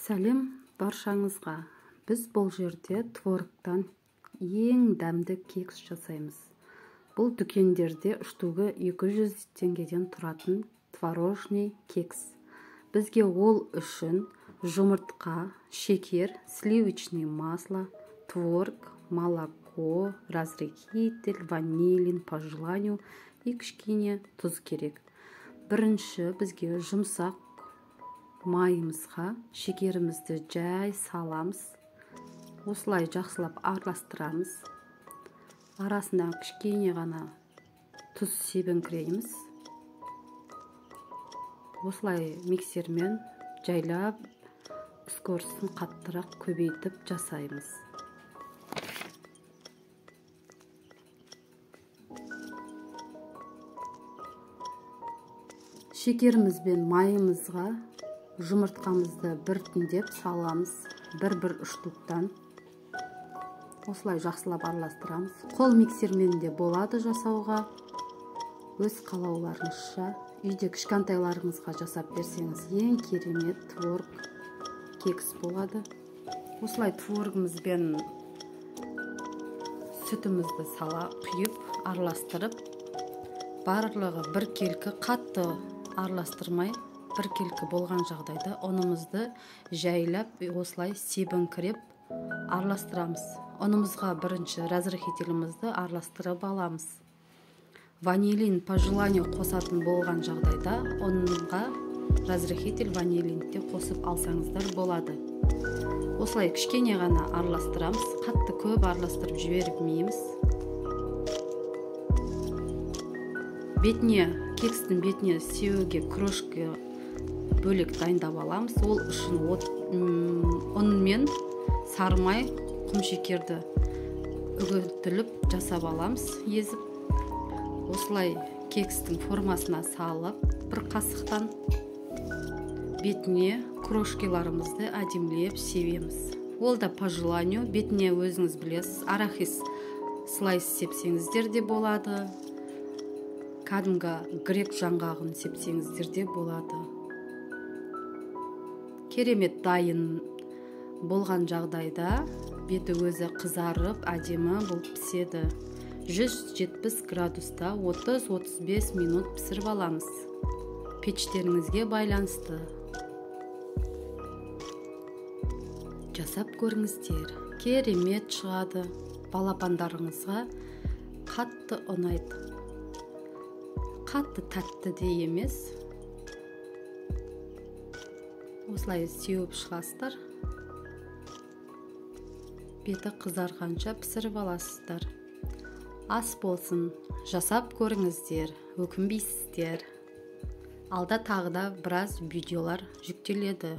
Сәлем баршаңызға. Біз бұл жерде творогтан ең дәмді кекс жасаймыз. Бұл дүкендерде штугы 200 теңгеден тұратын творожный кекс. Бізге ол үшін жұмыртқа, шекер, сливочный масло, творог, молоко, разрыхитель, ванилин по желанию и кішкене тұз керек. Бірінші бізге жұмсақ майымызға шекерімізді жай саламыз. Осылай жақсылап араластырамыз. Арасына кішкене ғана тұз себіңкіреміз. Осылай миксермен жайлап скоростын қаттырақ көбейтіп жасаймыз. Шекеріміз бен майымызға жұмыртқамызды біртіндеп саламыз, бір-бір үштіктен. Осылай жақсылап араластырамыз. Қол миксермен де болады жасауға. Өз қалауларыңызша, үйде кішкентайларыңызға жасап берсеңіз, ең керемет творог кекс болады. Осылай творогымыз бен сүтімізді сала құйып, араластырып, барлығы бір келкі қатты араластырмай, бір келкі болған жағдайда ұнымызды жайлап осылай себіңкіреп араластырамыз. Ұнымызға бірінші разрыхителімізді араластырып аламыз. Ванилин по желанию қосатын болған жағдайда ұнға разрыхитель ванилинді қосып алсаңыздар болады. Осылай кішкене ғана араластырамыз. Қатты көп араластырып жібермейміз. Кекстің бетіне сеуге крошка бөлек дайындап аламыз. Ол үшін ұн мен сары май, құмшекерді үгітіліп жасап аламыз, езіп. Осылай кекстің формасына салып, бір қасықтан бетіне крошкаларымызды әдемілеп севеміз. Ол да по желанию, бетіне өзіңіз білесіз, арахис слайс сепсеңіздер де болады. Кәдімгі грек жаңғағын сепсеңіздер де болады. Керемет дайын болған жағдайда беті өзі қызарып, әдемі болып піседі. 170 градуста 30-35 минут пісіріп аламыз. Пештеріңізге байланысты. Жасап көріңіздер. Керемет шығады. Балапандарыңызға қатты ұнайды. Қатты тәтті де емес. Осылай сеуіп шығасыздар. Беті қызарғанша пісіріп аласыздар. Ас болсын, жасап көріңіздер, өкінбейсіздер. Алда тағы да біраз видеолар жүктеледі.